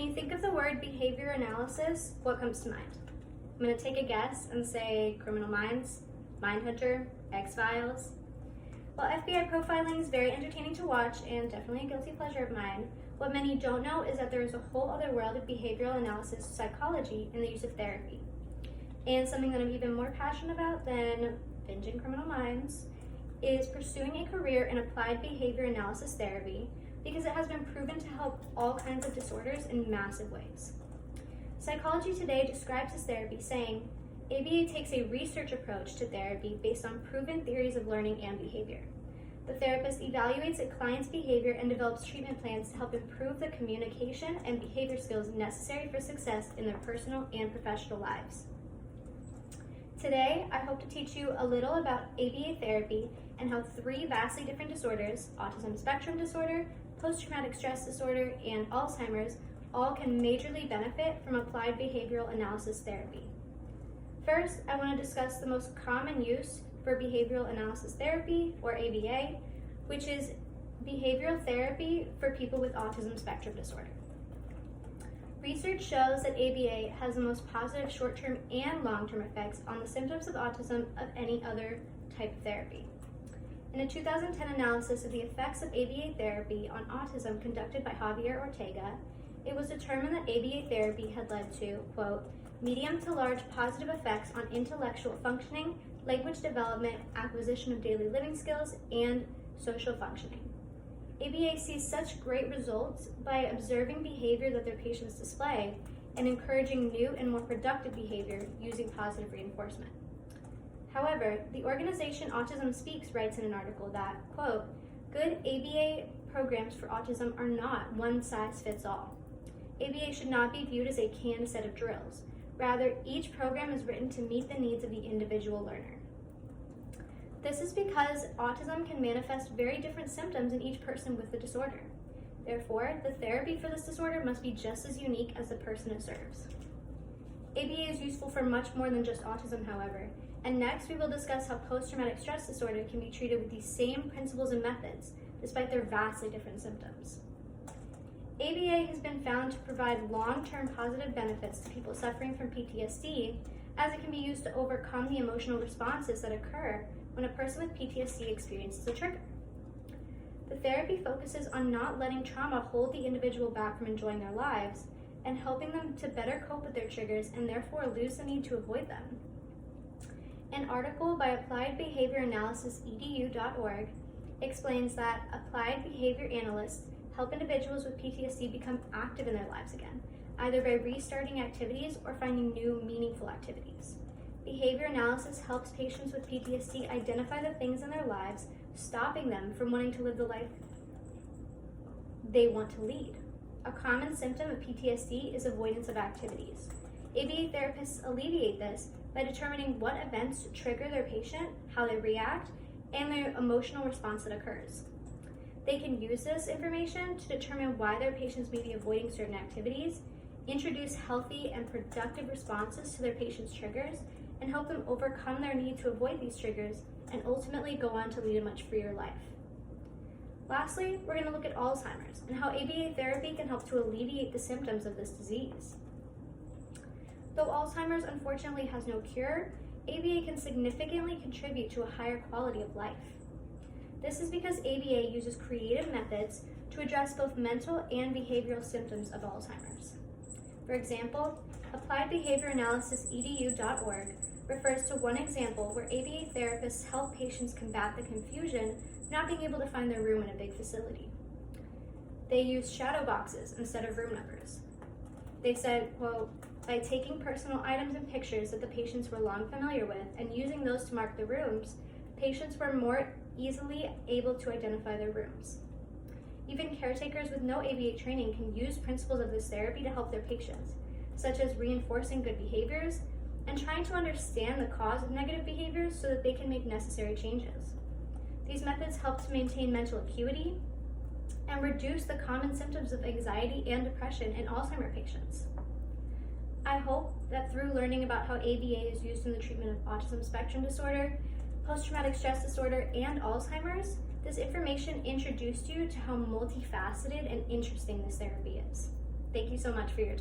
you think of the word behavior analysis, what comes to mind? I'm going to take a guess and say Criminal Minds, Mindhunter, X-Files. While FBI profiling is very entertaining to watch and definitely a guilty pleasure of mine, what many don't know is that there is a whole other world of behavioral analysis psychology and the use of therapy. And something that I'm even more passionate about than binging Criminal Minds is pursuing a career in applied behavior analysis therapy because it has been proven to help all kinds of disorders in massive ways. Psychology Today describes this therapy saying, ABA takes a research approach to therapy based on proven theories of learning and behavior. The therapist evaluates a client's behavior and develops treatment plans to help improve the communication and behavior skills necessary for success in their personal and professional lives. Today, I hope to teach you a little about ABA therapy and how 3 vastly different disorders, autism spectrum disorder, post-traumatic stress disorder, and Alzheimer's, all can majorly benefit from applied behavioral analysis therapy. First, I want to discuss the most common use for behavioral analysis therapy, or ABA, which is behavioral therapy for people with autism spectrum disorder. Research shows that ABA has the most positive short-term and long-term effects on the symptoms of autism of any other type of therapy. In a 2010 analysis of the effects of ABA therapy on autism conducted by Javier Ortega, it was determined that ABA therapy had led to, quote, medium to large positive effects on intellectual functioning, language development, acquisition of daily living skills, and social functioning. ABA sees such great results by observing behavior that their patients display and encouraging new and more productive behavior using positive reinforcement. However, the organization Autism Speaks writes in an article that, quote, good ABA programs for autism are not one size fits all. ABA should not be viewed as a canned set of drills. Rather, each program is written to meet the needs of the individual learner. This is because autism can manifest very different symptoms in each person with the disorder. Therefore, the therapy for this disorder must be just as unique as the person it serves. ABA is useful for much more than just autism, however, and next we will discuss how post-traumatic stress disorder can be treated with these same principles and methods, despite their vastly different symptoms. ABA has been found to provide long-term positive benefits to people suffering from PTSD, as it can be used to overcome the emotional responses that occur when a person with PTSD experiences a trigger. The therapy focuses on not letting trauma hold the individual back from enjoying their lives and helping them to better cope with their triggers and therefore lose the need to avoid them. An article by appliedbehavioranalysisedu.org explains that applied behavior analysts help individuals with PTSD become active in their lives again, either by restarting activities or finding new, meaningful activities. Behavior analysis helps patients with PTSD identify the things in their lives stopping them from wanting to live the life they want to lead. A common symptom of PTSD is avoidance of activities. ABA therapists alleviate this by determining what events trigger their patient, how they react, and their emotional response that occurs. They can use this information to determine why their patients may be avoiding certain activities, introduce healthy and productive responses to their patients' triggers, and help them overcome their need to avoid these triggers and ultimately go on to lead a much freer life. Lastly, we're going to look at Alzheimer's and how ABA therapy can help to alleviate the symptoms of this disease. Though Alzheimer's unfortunately has no cure, ABA can significantly contribute to a higher quality of life. This is because ABA uses creative methods to address both mental and behavioral symptoms of Alzheimer's. For example, appliedbehavioranalysisedu.org refers to one example where ABA therapists help patients combat the confusion of not being able to find their room in a big facility. They used shadow boxes instead of room numbers. They said, quote, by taking personal items and pictures that the patients were long familiar with and using those to mark the rooms, patients were more easily able to identify their rooms. Even caretakers with no ABA training can use principles of this therapy to help their patients, such as reinforcing good behaviors and trying to understand the cause of negative behaviors so that they can make necessary changes. These methods help to maintain mental acuity and reduce the common symptoms of anxiety and depression in Alzheimer's patients. I hope that through learning about how ABA is used in the treatment of autism spectrum disorder, post-traumatic stress disorder, and Alzheimer's, this information introduced you to how multifaceted and interesting this therapy is. Thank you so much for your time.